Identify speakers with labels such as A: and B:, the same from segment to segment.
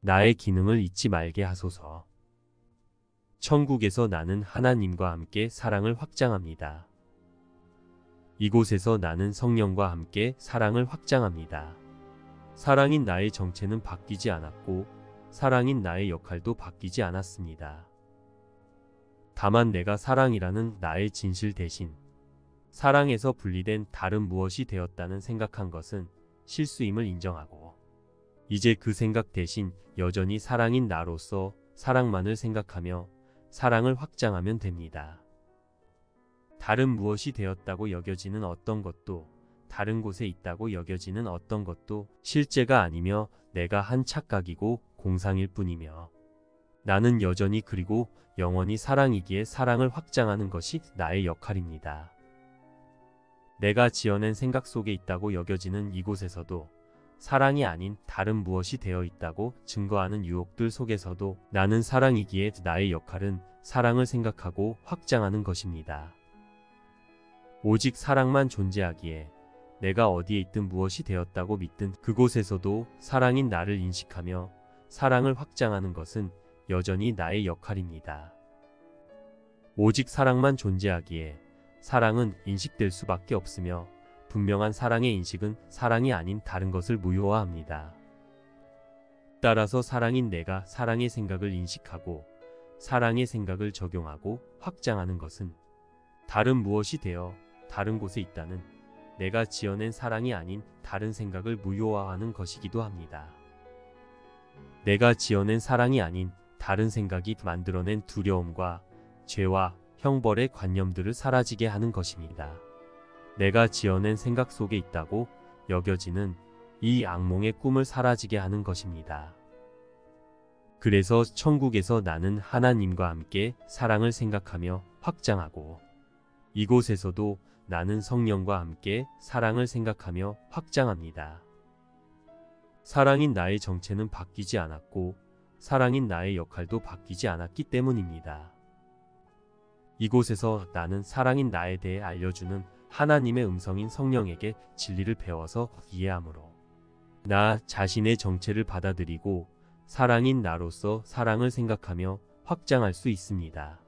A: 나의 기능을 잊지 말게 하소서. 천국에서 나는 하나님과 함께 사랑을 확장합니다. 이곳에서 나는 성령과 함께 사랑을 확장합니다. 사랑인 나의 정체는 바뀌지 않았고 사랑인 나의 역할도 바뀌지 않았습니다. 다만 내가 사랑이라는 나의 진실 대신 사랑에서 분리된 다른 무엇이 되었다는 생각한 것은 실수임을 인정하고 이제 그 생각 대신 여전히 사랑인 나로서 사랑만을 생각하며 사랑을 확장하면 됩니다. 다른 무엇이 되었다고 여겨지는 어떤 것도 다른 곳에 있다고 여겨지는 어떤 것도 실제가 아니며 내가 한 착각이고 공상일 뿐이며 나는 여전히 그리고 영원히 사랑이기에 사랑을 확장하는 것이 나의 역할입니다. 내가 지어낸 생각 속에 있다고 여겨지는 이곳에서도 사랑이 아닌 다른 무엇이 되어 있다고 증거하는 유혹들 속에서도 나는 사랑이기에 나의 역할은 사랑을 생각하고 확장하는 것입니다. 오직 사랑만 존재하기에 내가 어디에 있든 무엇이 되었다고 믿든 그곳에서도 사랑인 나를 인식하며 사랑을 확장하는 것은 여전히 나의 역할입니다. 오직 사랑만 존재하기에 사랑은 인식될 수밖에 없으며 분명한 사랑의 인식은 사랑이 아닌 다른 것을 무효화합니다. 따라서 사랑인 내가 사랑의 생각을 인식하고 사랑의 생각을 적용하고 확장하는 것은 다른 무엇이 되어 다른 곳에 있다는 내가 지어낸 사랑이 아닌 다른 생각을 무효화하는 것이기도 합니다. 내가 지어낸 사랑이 아닌 다른 생각이 만들어낸 두려움과 죄와 형벌의 관념들을 사라지게 하는 것입니다. 내가 지어낸 생각 속에 있다고 여겨지는 이 악몽의 꿈을 사라지게 하는 것입니다. 그래서 천국에서 나는 하나님과 함께 사랑을 생각하며 확장하고 이곳에서도 나는 성령과 함께 사랑을 생각하며 확장합니다. 사랑인 나의 정체는 바뀌지 않았고 사랑인 나의 역할도 바뀌지 않았기 때문입니다. 이곳에서 나는 사랑인 나에 대해 알려주는 하나님의 음성인 성령에게 진리를 배워서 이해함으로 나 자신의 정체를 받아들이고 사랑인 나로서 사랑을 생각하며 확장할 수 있습니다.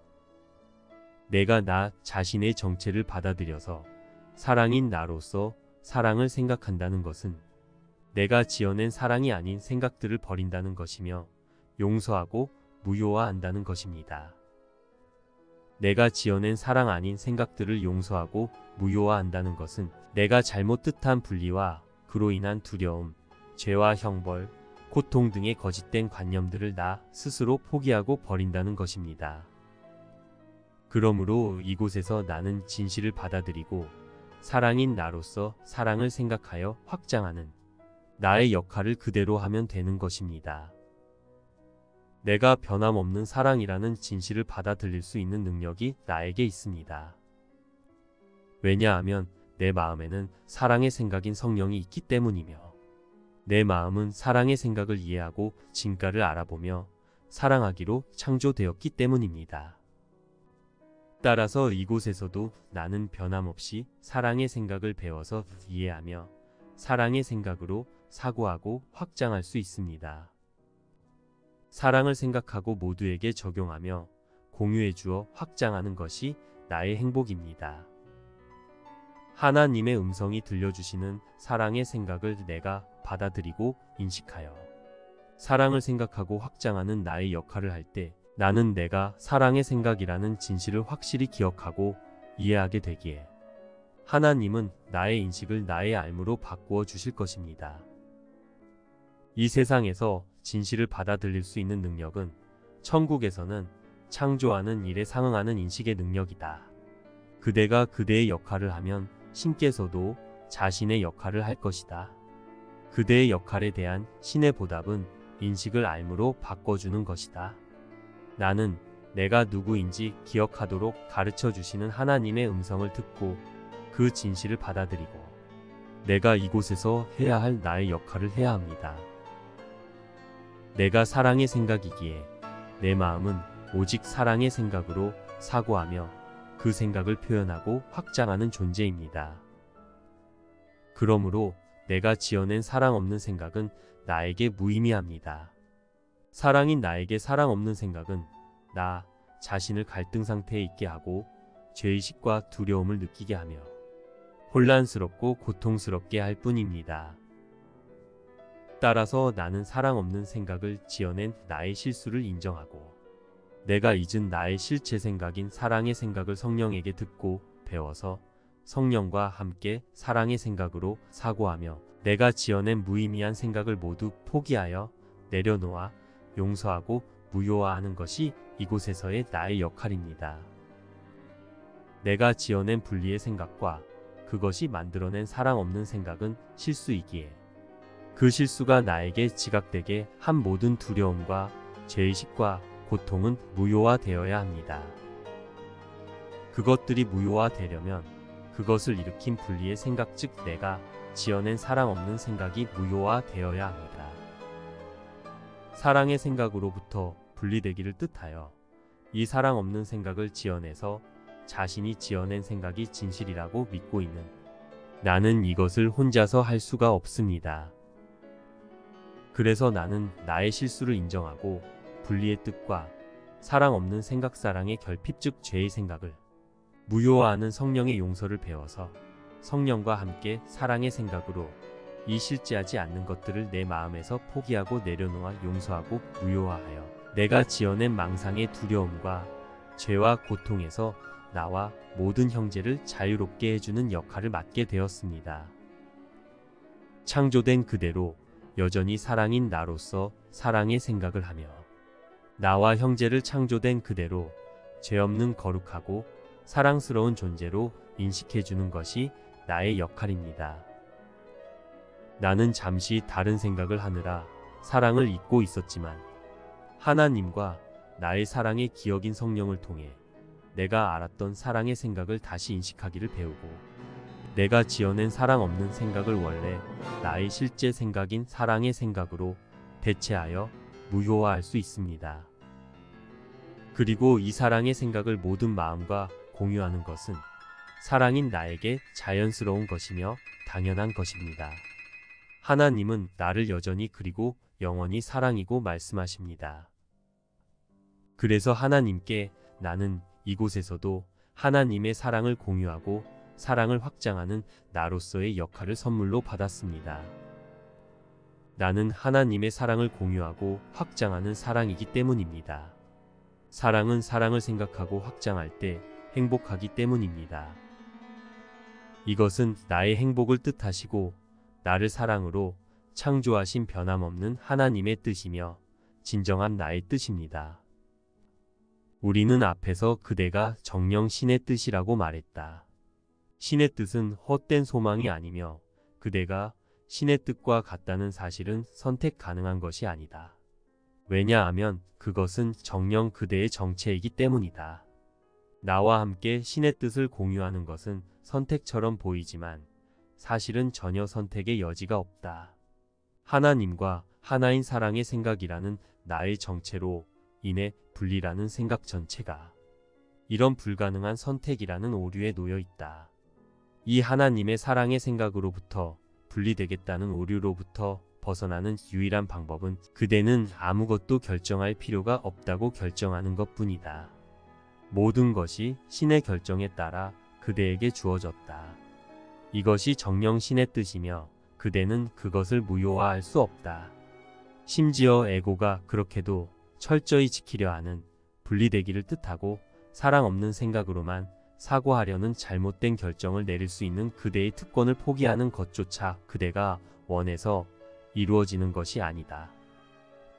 A: 내가 나 자신의 정체를 받아들여서 사랑인 나로서 사랑을 생각한다는 것은 내가 지어낸 사랑이 아닌 생각들을 버린다는 것이며 용서하고 무효화한다는 것입니다. 내가 지어낸 사랑 아닌 생각들을 용서하고 무효화한다는 것은 내가 잘못 뜻한 분리와 그로 인한 두려움, 죄와 형벌, 고통 등의 거짓된 관념들을 나 스스로 포기하고 버린다는 것입니다. 그러므로 이곳에서 나는 진실을 받아들이고 사랑인 나로서 사랑을 생각하여 확장하는 나의 역할을 그대로 하면 되는 것입니다. 내가 변함없는 사랑이라는 진실을 받아들일 수 있는 능력이 나에게 있습니다. 왜냐하면 내 마음에는 사랑의 생각인 성령이 있기 때문이며 내 마음은 사랑의 생각을 이해하고 진가를 알아보며 사랑하기로 창조되었기 때문입니다. 따라서 이곳에서도 나는 변함없이 사랑의 생각을 배워서 이해하며 사랑의 생각으로 사고하고 확장할 수 있습니다. 사랑을 생각하고 모두에게 적용하며 공유해 주어 확장하는 것이 나의 행복입니다. 하나님의 음성이 들려주시는 사랑의 생각을 내가 받아들이고 인식하여 사랑을 생각하고 확장하는 나의 역할을 할 때 나는 내가 사랑의 생각이라는 진실을 확실히 기억하고 이해하게 되기에 하나님은 나의 인식을 나의 알무로 바꾸어 주실 것입니다. 이 세상에서 진실을 받아들일 수 있는 능력은 천국에서는 창조하는 일에 상응하는 인식의 능력이다. 그대가 그대의 역할을 하면 신께서도 자신의 역할을 할 것이다. 그대의 역할에 대한 신의 보답은 인식을 알무로 바꿔주는 것이다. 나는 내가 누구인지 기억하도록 가르쳐 주시는 하나님의 음성을 듣고 그 진실을 받아들이고 내가 이곳에서 해야 할 나의 역할을 해야 합니다. 내가 사랑의 생각이기에 내 마음은 오직 사랑의 생각으로 사고하며 그 생각을 표현하고 확장하는 존재입니다. 그러므로 내가 지어낸 사랑 없는 생각은 나에게 무의미합니다. 사랑인 나에게 사랑 없는 생각은 나 자신을 갈등 상태에 있게 하고 죄의식과 두려움을 느끼게 하며 혼란스럽고 고통스럽게 할 뿐입니다. 따라서 나는 사랑 없는 생각을 지어낸 나의 실수를 인정하고 내가 잊은 나의 실제 생각인 사랑의 생각을 성령에게 듣고 배워서 성령과 함께 사랑의 생각으로 사고하며 내가 지어낸 무의미한 생각을 모두 포기하여 내려놓아 용서하고 무효화하는 것이 이곳에서의 나의 역할입니다. 내가 지어낸 분리의 생각과 그것이 만들어낸 사랑 없는 생각은 실수이기에 그 실수가 나에게 지각되게 한 모든 두려움과 죄의식과 고통은 무효화되어야 합니다. 그것들이 무효화되려면 그것을 일으킨 분리의 생각 즉 내가 지어낸 사랑 없는 생각이 무효화되어야 합니다. 사랑의 생각으로부터 분리되기를 뜻하여 이 사랑 없는 생각을 지어내서 자신이 지어낸 생각이 진실이라고 믿고 있는 나는 이것을 혼자서 할 수가 없습니다. 그래서 나는 나의 실수를 인정하고 분리의 뜻과 사랑 없는 생각 사랑의 결핍 즉 죄의 생각을 무효화하는 성령의 용서를 배워서 성령과 함께 사랑의 생각으로 이 실제하지 않는 것들을 내 마음에서 포기하고 내려놓아 용서하고 무효화하여 내가 지어낸 망상의 두려움과 죄와 고통에서 나와 모든 형제를 자유롭게 해주는 역할을 맡게 되었습니다. 창조된 그대로 여전히 사랑인 나로서 사랑의 생각을 하며 나와 형제를 창조된 그대로 죄 없는 거룩하고 사랑스러운 존재로 인식해주는 것이 나의 역할입니다. 나는 잠시 다른 생각을 하느라 사랑을 잊고 있었지만 하나님과 나의 사랑의 기억인 성령을 통해 내가 알았던 사랑의 생각을 다시 인식하기를 배우고 내가 지어낸 사랑 없는 생각을 원래 나의 실제 생각인 사랑의 생각으로 대체하여 무효화할 수 있습니다. 그리고 이 사랑의 생각을 모든 마음과 공유하는 것은 사랑인 나에게 자연스러운 것이며 당연한 것입니다. 하나님은 나를 여전히 그리고 영원히 사랑이고 말씀하십니다. 그래서 하나님께 나는 이곳에서도 하나님의 사랑을 공유하고 사랑을 확장하는 나로서의 역할을 선물로 받았습니다. 나는 하나님의 사랑을 공유하고 확장하는 사랑이기 때문입니다. 사랑은 사랑을 생각하고 확장할 때 행복하기 때문입니다. 이것은 나의 행복을 뜻하시고 나를 사랑으로 창조하신 변함없는 하나님의 뜻이며 진정한 나의 뜻입니다. 우리는 앞에서 그대가 정녕 신의 뜻이라고 말했다. 신의 뜻은 헛된 소망이 아니며 그대가 신의 뜻과 같다는 사실은 선택 가능한 것이 아니다. 왜냐하면 그것은 정녕 그대의 정체이기 때문이다. 나와 함께 신의 뜻을 공유하는 것은 선택처럼 보이지만 사실은 전혀 선택의 여지가 없다. 하나님과 하나인 사랑의 생각이라는 나의 정체로 인해 분리라는 생각 전체가 이런 불가능한 선택이라는 오류에 놓여 있다. 이 하나님의 사랑의 생각으로부터 분리되겠다는 오류로부터 벗어나는 유일한 방법은 그대는 아무것도 결정할 필요가 없다고 결정하는 것뿐이다. 모든 것이 신의 결정에 따라 그대에게 주어졌다. 이것이 정녕 신의 뜻이며 그대는 그것을 무효화할 수 없다. 심지어 에고가 그렇게도 철저히 지키려 하는 분리되기를 뜻하고 사랑 없는 생각으로만 사고하려는 잘못된 결정을 내릴 수 있는 그대의 특권을 포기하는 것조차 그대가 원해서 이루어지는 것이 아니다.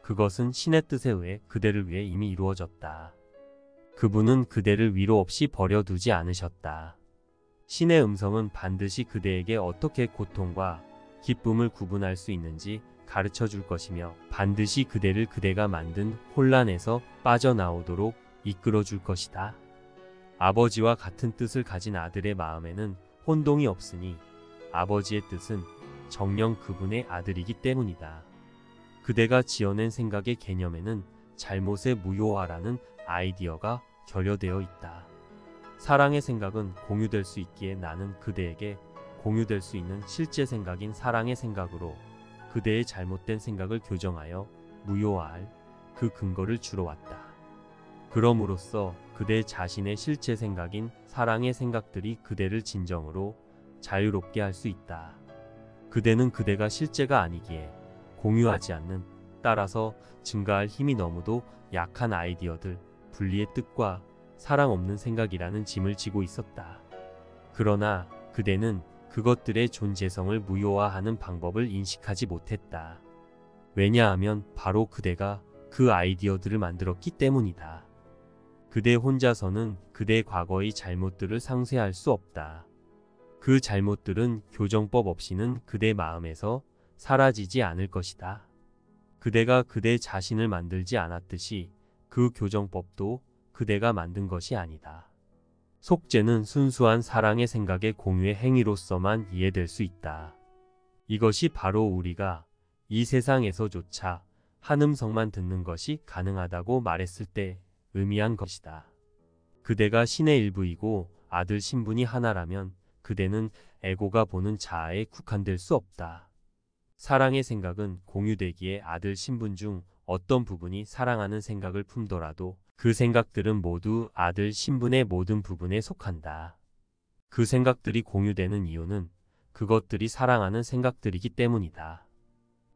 A: 그것은 신의 뜻에 의해 그대를 위해 이미 이루어졌다. 그분은 그대를 위로 없이 버려두지 않으셨다. 신의 음성은 반드시 그대에게 어떻게 고통과 기쁨을 구분할 수 있는지 가르쳐 줄 것이며 반드시 그대를 그대가 만든 혼란에서 빠져나오도록 이끌어 줄 것이다. 아버지와 같은 뜻을 가진 아들의 마음에는 혼동이 없으니 아버지의 뜻은 정녕 그분의 아들이기 때문이다. 그대가 지어낸 생각의 개념에는 잘못의 무효화라는 아이디어가 결여되어 있다. 사랑의 생각은 공유될 수 있기에 나는 그대에게 공유될 수 있는 실제 생각인 사랑의 생각으로 그대의 잘못된 생각을 교정하여 무효화할 그 근거를 주러 왔다. 그럼으로써 그대 자신의 실제 생각인 사랑의 생각들이 그대를 진정으로 자유롭게 할 수 있다. 그대는 그대가 실제가 아니기에 공유하지 않는, 따라서 증가할 힘이 너무도 약한 아이디어들, 분리의 뜻과 사랑 없는 생각이라는 짐을 지고 있었다. 그러나 그대는 그것들의 존재성을 무효화하는 방법을 인식하지 못했다. 왜냐하면 바로 그대가 그 아이디어들을 만들었기 때문이다. 그대 혼자서는 그대 과거의 잘못들을 상쇄할 수 없다. 그 잘못들은 교정법 없이는 그대 마음에서 사라지지 않을 것이다. 그대가 그대 자신을 만들지 않았듯이 그 교정법도 그대가 만든 것이 아니다. 속죄는 순수한 사랑의 생각의 공유의 행위로서만 이해될 수 있다. 이것이 바로 우리가 이 세상에서조차 한 음성만 듣는 것이 가능하다고 말했을 때 의미한 것이다. 그대가 신의 일부이고 아들 신분이 하나라면 그대는 에고가 보는 자아에 국한될 수 없다. 사랑의 생각은 공유되기에 아들 신분 중 어떤 부분이 사랑하는 생각을 품더라도 그 생각들은 모두 아들 신분의 모든 부분에 속한다. 그 생각들이 공유되는 이유는 그것들이 사랑하는 생각들이기 때문이다.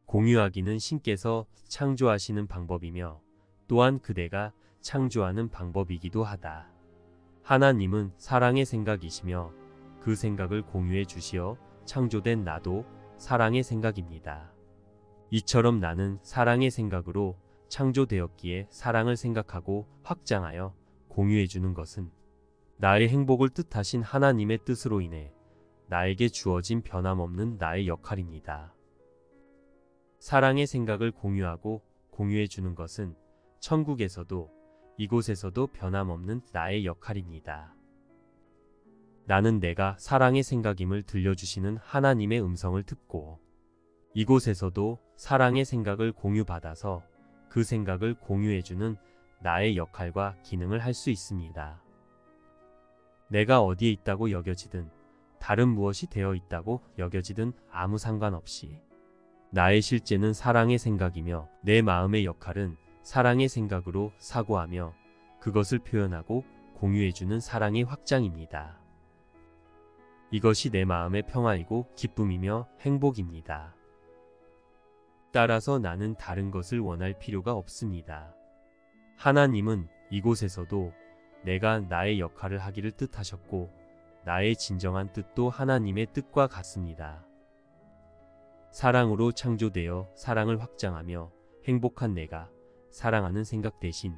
A: 공유하기는 신께서 창조하시는 방법이며 또한 그대가 창조하는 방법이기도 하다. 하나님은 사랑의 생각이시며 그 생각을 공유해 주시어 창조된 나도 사랑의 생각입니다. 이처럼 나는 사랑의 생각으로 창조되었기에 사랑을 생각하고 확장하여 공유해 주는 것은 나의 행복을 뜻하신 하나님의 뜻으로 인해 나에게 주어진 변함없는 나의 역할입니다. 사랑의 생각을 공유하고 공유해 주는 것은 천국에서도 이곳에서도 변함없는 나의 역할입니다. 나는 내가 사랑의 생각임을 들려주시는 하나님의 음성을 듣고 이곳에서도 사랑의 생각을 공유받아서 그 생각을 공유해주는 나의 역할과 기능을 할 수 있습니다. 내가 어디에 있다고 여겨지든 다른 무엇이 되어 있다고 여겨지든 아무 상관없이 나의 실제는 사랑의 생각이며 내 마음의 역할은 사랑의 생각으로 사고하며 그것을 표현하고 공유해주는 사랑의 확장입니다. 이것이 내 마음의 평화이고 기쁨이며 행복입니다. 따라서 나는 다른 것을 원할 필요가 없습니다. 하나님은 이곳에서도 내가 나의 역할을 하기를 뜻하셨고 나의 진정한 뜻도 하나님의 뜻과 같습니다. 사랑으로 창조되어 사랑을 확장하며 행복한 내가 사랑하는 생각 대신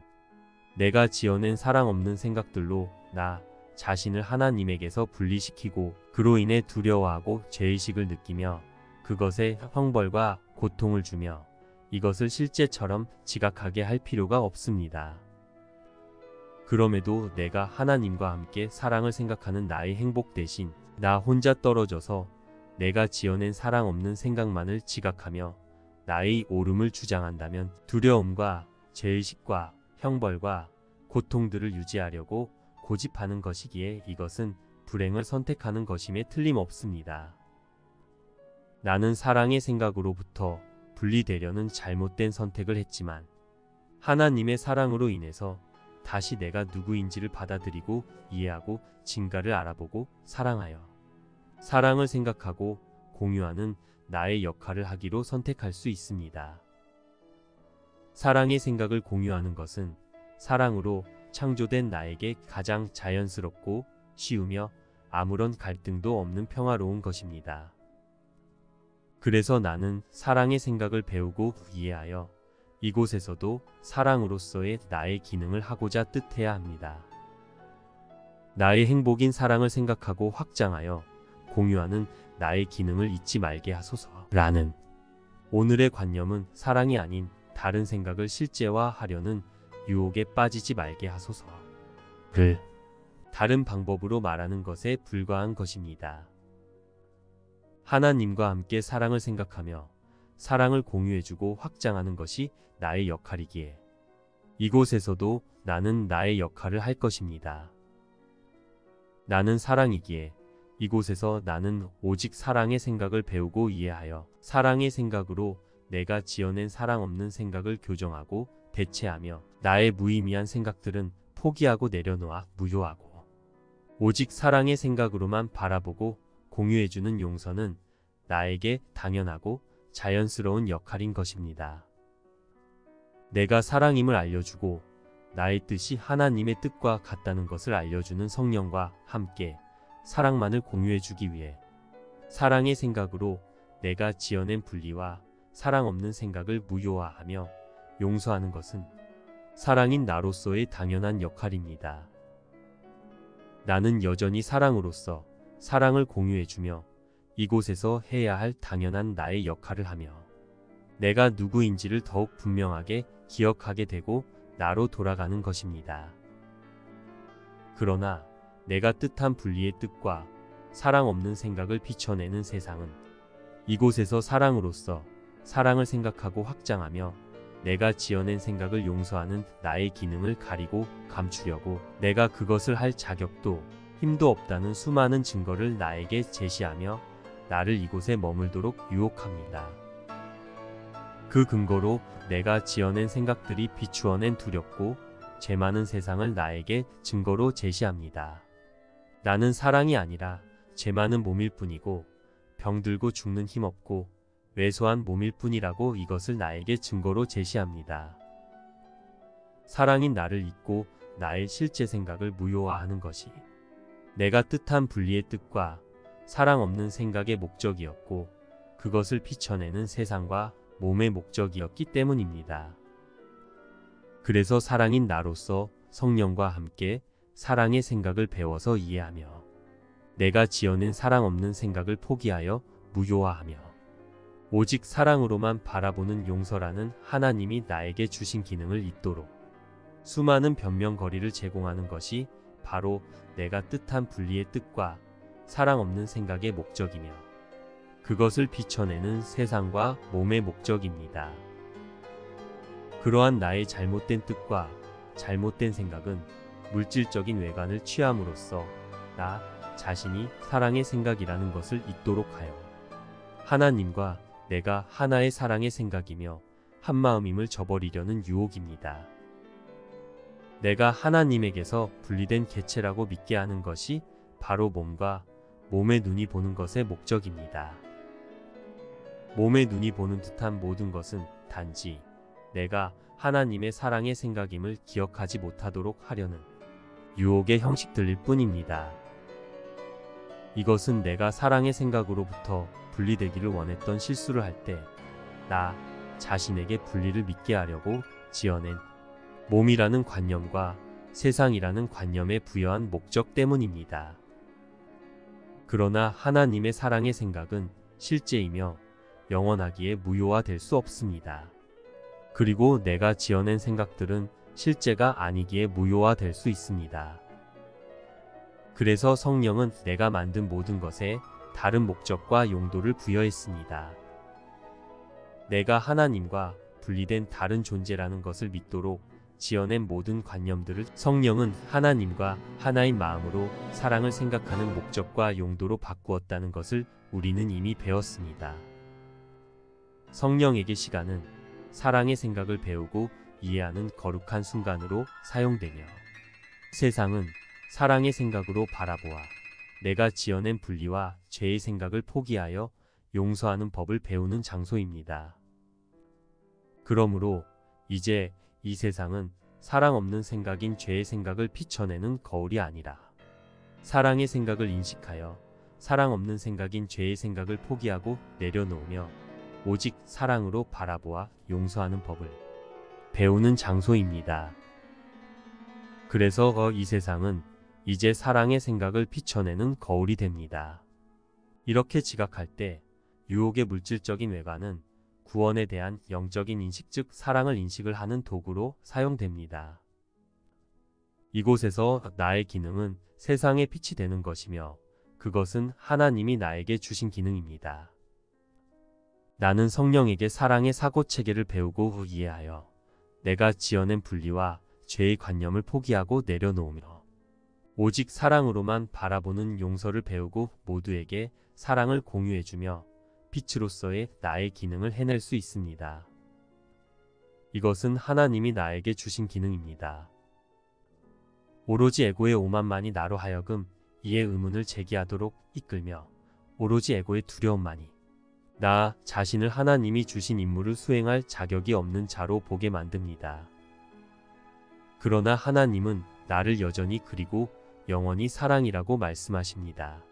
A: 내가 지어낸 사랑 없는 생각들로 나 자신을 하나님에게서 분리시키고 그로 인해 두려워하고 죄의식을 느끼며 그것에 형벌과 고통을 주며 이것을 실제처럼 지각하게 할 필요가 없습니다. 그럼에도 내가 하나님과 함께 사랑을 생각하는 나의 행복 대신 나 혼자 떨어져서 내가 지어낸 사랑 없는 생각만을 지각하며 나의 옳음을 주장한다면 두려움과 죄의식과 형벌과 고통들을 유지하려고 고집하는 것이기에 이것은 불행을 선택하는 것임에 틀림없습니다. 나는 사랑의 생각으로부터 분리되려는 잘못된 선택을 했지만 하나님의 사랑으로 인해서 다시 내가 누구인지를 받아들이고 이해하고 진가를 알아보고 사랑하여 사랑을 생각하고 공유하는 나의 역할을 하기로 선택할 수 있습니다. 사랑의 생각을 공유하는 것은 사랑으로 창조된 나에게 가장 자연스럽고 쉬우며 아무런 갈등도 없는 평화로운 것입니다. 그래서 나는 사랑의 생각을 배우고 이해하여 이곳에서도 사랑으로서의 나의 기능을 하고자 뜻해야 합니다. 나의 행복인 사랑을 생각하고 확장하여 공유하는 나의 기능을 잊지 말게 하소서라는 오늘의 관념은 사랑이 아닌 다른 생각을 실제화하려는 유혹에 빠지지 말게 하소서를 다른 방법으로 말하는 것에 불과한 것입니다. 하나님과 함께 사랑을 생각하며 사랑을 공유해주고 확장하는 것이 나의 역할이기에 이곳에서도 나는 나의 역할을 할 것입니다. 나는 사랑이기에 이곳에서 나는 오직 사랑의 생각을 배우고 이해하여 사랑의 생각으로 내가 지어낸 사랑 없는 생각을 교정하고 대체하며 나의 무의미한 생각들은 포기하고 내려놓아 무효하고 오직 사랑의 생각으로만 바라보고 공유해주는 용서는 나에게 당연하고 자연스러운 역할인 것입니다. 내가 사랑임을 알려주고 나의 뜻이 하나님의 뜻과 같다는 것을 알려주는 성령과 함께 사랑만을 공유해주기 위해 사랑의 생각으로 내가 지어낸 분리와 사랑 없는 생각을 무효화하며 용서하는 것은 사랑인 나로서의 당연한 역할입니다. 나는 여전히 사랑으로서 사랑을 공유해주며 이곳에서 해야 할 당연한 나의 역할을 하며 내가 누구인지를 더욱 분명하게 기억하게 되고 나로 돌아가는 것입니다. 그러나 내가 뜻한 분리의 뜻과 사랑 없는 생각을 비춰내는 세상은 이곳에서 사랑으로서 사랑을 생각하고 확장하며 내가 지어낸 생각을 용서하는 나의 기능을 가리고 감추려고 내가 그것을 할 자격도 힘도 없다는 수많은 증거를 나에게 제시하며 나를 이곳에 머물도록 유혹합니다. 그 근거로 내가 지어낸 생각들이 비추어낸 두렵고 죄 많은 세상을 나에게 증거로 제시합니다. 나는 사랑이 아니라 죄 많은 몸일 뿐이고 병들고 죽는 힘없고 왜소한 몸일 뿐이라고 이것을 나에게 증거로 제시합니다. 사랑인 나를 잊고 나의 실제 생각을 무효화하는 것이 내가 뜻한 분리의 뜻과 사랑 없는 생각의 목적이었고 그것을 비춰내는 세상과 몸의 목적이었기 때문입니다. 그래서 사랑인 나로서 성령과 함께 사랑의 생각을 배워서 이해하며 내가 지어낸 사랑 없는 생각을 포기하여 무효화하며 오직 사랑으로만 바라보는 용서라는 하나님이 나에게 주신 기능을 잊도록 수많은 변명거리를 제공하는 것이 바로 내가 뜻한 분리의 뜻과 사랑 없는 생각의 목적이며 그것을 비춰내는 세상과 몸의 목적입니다. 그러한 나의 잘못된 뜻과 잘못된 생각은 물질적인 외관을 취함으로써 나 자신이 사랑의 생각이라는 것을 잊도록 하여 하나님과 내가 하나의 사랑의 생각이며 한마음임을 저버리려는 유혹입니다. 내가 하나님에게서 분리된 개체라고 믿게 하는 것이 바로 몸과 몸의 눈이 보는 것의 목적입니다. 몸의 눈이 보는 듯한 모든 것은 단지 내가 하나님의 사랑의 생각임을 기억하지 못하도록 하려는 유혹의 형식들일 뿐입니다. 이것은 내가 사랑의 생각으로부터 분리되기를 원했던 실수를 할 때 나 자신에게 분리를 믿게 하려고 지어낸 몸이라는 관념과 세상이라는 관념에 부여한 목적 때문입니다. 그러나 하나님의 사랑의 생각은 실제이며 영원하기에 무효화될 수 없습니다. 그리고 내가 지어낸 생각들은 실제가 아니기에 무효화될 수 있습니다. 그래서 성령은 내가 만든 모든 것에 다른 목적과 용도를 부여했습니다. 내가 하나님과 분리된 다른 존재라는 것을 믿도록 지어낸 모든 관념들을 성령은 하나님과 하나인 마음으로 사랑을 생각하는 목적과 용도로 바꾸었다는 것을 우리는 이미 배웠습니다. 성령에게 시간은 사랑의 생각을 배우고 이해하는 거룩한 순간으로 사용되며 세상은 사랑의 생각으로 바라보아 내가 지어낸 분리와 죄의 생각을 포기하여 용서하는 법을 배우는 장소입니다. 그러므로 이제 이 세상은 사랑 없는 생각인 죄의 생각을 비춰내는 거울이 아니라 사랑의 생각을 인식하여 사랑 없는 생각인 죄의 생각을 포기하고 내려놓으며 오직 사랑으로 바라보아 용서하는 법을 배우는 장소입니다. 그래서 이 세상은 이제 사랑의 생각을 비춰내는 거울이 됩니다. 이렇게 지각할 때 유혹의 물질적인 외관은 구원에 대한 영적인 인식 즉 사랑을 인식을 하는 도구로 사용됩니다. 이곳에서 나의 기능은 세상에 빛이 되는 것이며 그것은 하나님이 나에게 주신 기능입니다. 나는 성령에게 사랑의 사고체계를 배우고 이해하여 내가 지어낸 분리와 죄의 관념을 포기하고 내려놓으며 오직 사랑으로만 바라보는 용서를 배우고 모두에게 사랑을 공유해주며 빛으로서의 나의 기능을 해낼 수 있습니다. 이것은 하나님이 나에게 주신 기능입니다. 오로지 에고의 오만만이 나로 하여금 이에 의문을 제기하도록 이끌며 오로지 에고의 두려움만이 나 자신을 하나님이 주신 임무를 수행할 자격이 없는 자로 보게 만듭니다. 그러나 하나님은 나를 여전히 그리고 영원히 사랑이라고 말씀하십니다.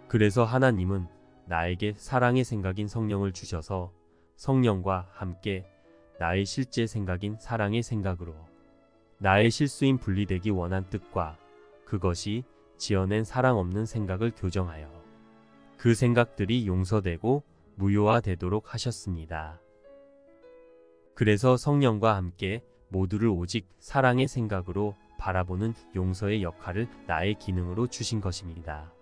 A: 그래서 하나님은 나에게 사랑의 생각인 성령을 주셔서 성령과 함께 나의 실제 생각인 사랑의 생각으로 나의 실수인 분리되기 원한 뜻과 그것이 지어낸 사랑 없는 생각을 교정하여 그 생각들이 용서되고 무효화되도록 하셨습니다. 그래서 성령과 함께 모두를 오직 사랑의 생각으로 바라보는 용서의 역할을 나의 기능으로 주신 것입니다.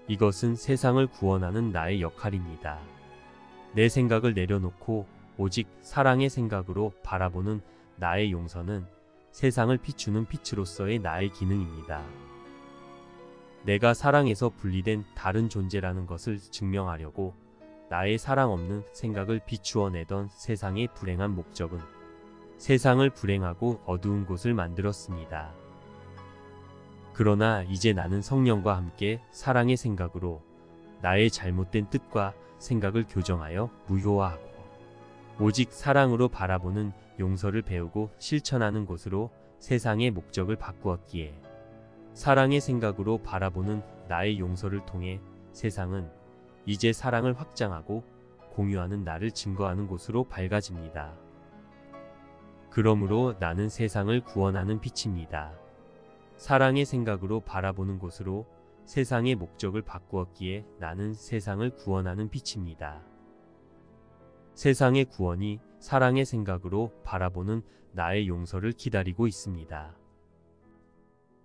A: 이것은 세상을 구원하는 나의 역할입니다. 내 생각을 내려놓고 오직 사랑의 생각으로 바라보는 나의 용서는 세상을 비추는 빛으로서의 나의 기능입니다. 내가 사랑에서 분리된 다른 존재라는 것을 증명하려고 나의 사랑 없는 생각을 비추어 내던 세상의 불행한 목적은 세상을 불행하고 어두운 곳을 만들었습니다. 그러나 이제 나는 성령과 함께 사랑의 생각으로 나의 잘못된 뜻과 생각을 교정하여 무효화하고 오직 사랑으로 바라보는 용서를 배우고 실천하는 곳으로 세상의 목적을 바꾸었기에 사랑의 생각으로 바라보는 나의 용서를 통해 세상은 이제 사랑을 확장하고 공유하는 나를 증거하는 곳으로 밝아집니다. 그러므로 나는 세상을 구원하는 빛입니다. 사랑의 생각으로 바라보는 곳으로 세상의 목적을 바꾸었기에 나는 세상을 구원하는 빛입니다. 세상의 구원이 사랑의 생각으로 바라보는 나의 용서를 기다리고 있습니다.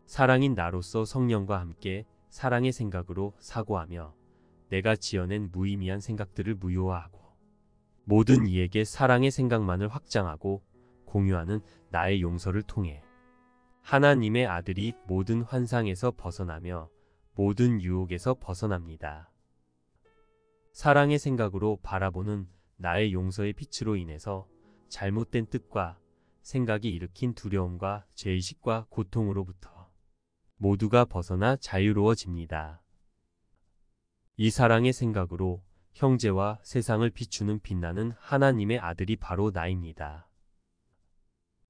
A: 사랑인 나로서 성령과 함께 사랑의 생각으로 사고하며 내가 지어낸 무의미한 생각들을 무효화하고 모든 이에게 사랑의 생각만을 확장하고 공유하는 나의 용서를 통해 하나님의 아들이 모든 환상에서 벗어나며 모든 유혹에서 벗어납니다. 사랑의 생각으로 바라보는 나의 용서의 빛으로 인해서 잘못된 뜻과 생각이 일으킨 두려움과 죄의식과 고통으로부터 모두가 벗어나 자유로워집니다. 이 사랑의 생각으로 형제와 세상을 비추는 빛나는 하나님의 아들이 바로 나입니다.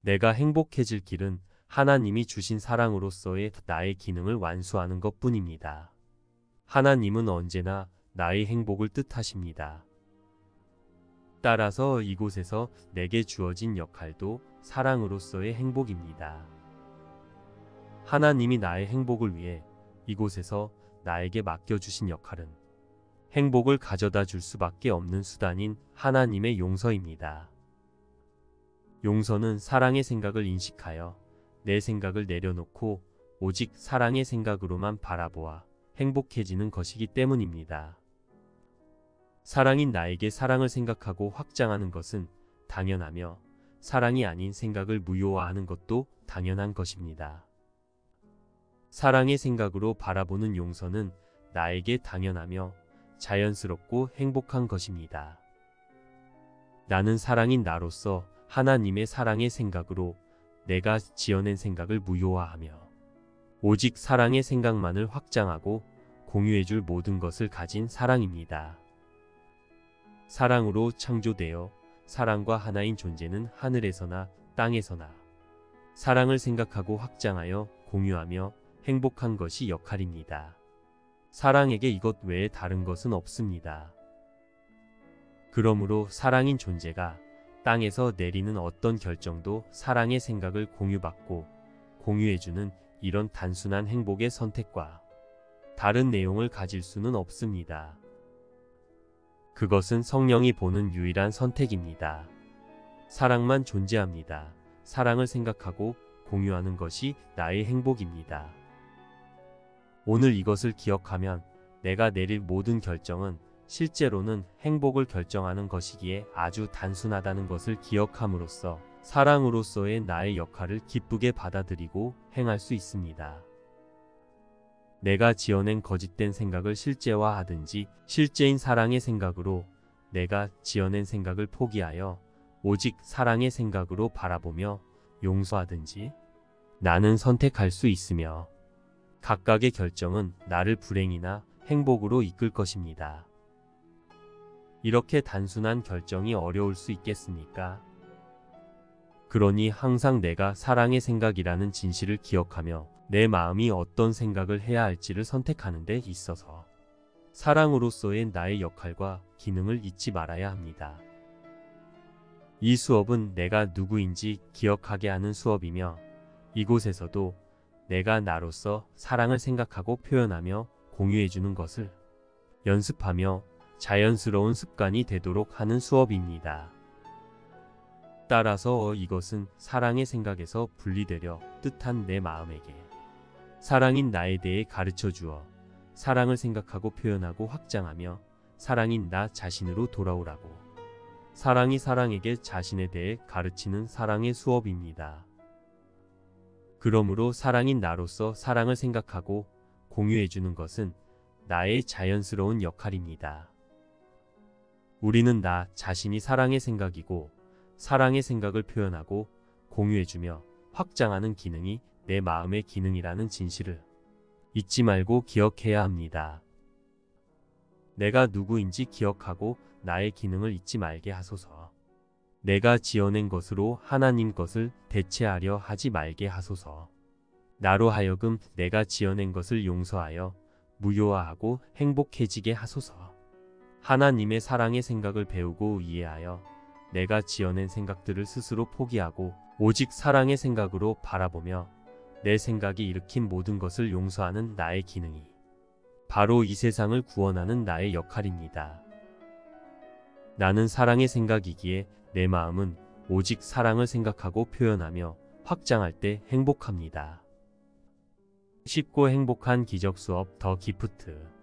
A: 내가 행복해질 길은 하나님이 주신 사랑으로서의 나의 기능을 완수하는 것뿐입니다. 하나님은 언제나 나의 행복을 뜻하십니다. 따라서 이곳에서 내게 주어진 역할도 사랑으로서의 행복입니다. 하나님이 나의 행복을 위해 이곳에서 나에게 맡겨주신 역할은 행복을 가져다 줄 수밖에 없는 수단인 하나님의 용서입니다. 용서는 사랑의 생각을 인식하여 내 생각을 내려놓고 오직 사랑의 생각으로만 바라보아 행복해지는 것이기 때문입니다. 사랑인 나에게 사랑을 생각하고 확장하는 것은 당연하며 사랑이 아닌 생각을 무효화하는 것도 당연한 것입니다. 사랑의 생각으로 바라보는 용서는 나에게 당연하며 자연스럽고 행복한 것입니다. 나는 사랑인 나로서 하나님의 사랑의 생각으로 내가 지어낸 생각을 무효화하며 오직 사랑의 생각만을 확장하고 공유해줄 모든 것을 가진 사랑입니다. 사랑으로 창조되어 사랑과 하나인 존재는 하늘에서나 땅에서나 사랑을 생각하고 확장하여 공유하며 행복한 것이 역할입니다. 사랑에게 이것 외에 다른 것은 없습니다. 그러므로 사랑인 존재가 땅에서 내리는 어떤 결정도 사랑의 생각을 공유받고 공유해주는 이런 단순한 행복의 선택과 다른 내용을 가질 수는 없습니다. 그것은 성령이 보는 유일한 선택입니다. 사랑만 존재합니다. 사랑을 생각하고 공유하는 것이 나의 행복입니다. 오늘 이것을 기억하면 내가 내릴 모든 결정은 실제로는 행복을 결정하는 것이기에 아주 단순하다는 것을 기억함으로써 사랑으로서의 나의 역할을 기쁘게 받아들이고 행할 수 있습니다. 내가 지어낸 거짓된 생각을 실제화하든지 실제인 사랑의 생각으로 내가 지어낸 생각을 포기하여 오직 사랑의 생각으로 바라보며 용서하든지 나는 선택할 수 있으며 각각의 결정은 나를 불행이나 행복으로 이끌 것입니다. 이렇게 단순한 결정이 어려울 수 있겠습니까? 그러니 항상 내가 사랑의 생각이라는 진실을 기억하며 내 마음이 어떤 생각을 해야 할지를 선택하는 데 있어서 사랑으로서의 나의 역할과 기능을 잊지 말아야 합니다. 이 수업은 내가 누구인지 기억하게 하는 수업이며 이곳에서도 내가 나로서 사랑을 생각하고 표현하며 공유해주는 것을 연습하며 자연스러운 습관이 되도록 하는 수업입니다. 따라서 이것은 사랑의 생각에서 분리되려 뜻한 내 마음에게 사랑인 나에 대해 가르쳐 주어 사랑을 생각하고 표현하고 확장하며 사랑인 나 자신으로 돌아오라고 사랑이 사랑에게 자신에 대해 가르치는 사랑의 수업입니다. 그러므로 사랑인 나로서 사랑을 생각하고 공유해주는 것은 나의 자연스러운 역할입니다. 우리는 나 자신이 사랑의 생각이고 사랑의 생각을 표현하고 공유해주며 확장하는 기능이 내 마음의 기능이라는 진실을 잊지 말고 기억해야 합니다. 내가 누구인지 기억하고 나의 기능을 잊지 말게 하소서. 내가 지어낸 것으로 하나님 것을 대체하려 하지 말게 하소서. 나로 하여금 내가 지어낸 것을 용서하여 무효화하고 행복해지게 하소서. 하나님의 사랑의 생각을 배우고 이해하여 내가 지어낸 생각들을 스스로 포기하고 오직 사랑의 생각으로 바라보며 내 생각이 일으킨 모든 것을 용서하는 나의 기능이 바로 이 세상을 구원하는 나의 역할입니다. 나는 사랑의 생각이기에 내 마음은 오직 사랑을 생각하고 표현하며 확장할 때 행복합니다. 쉽고 행복한 기적 수업 더 기프트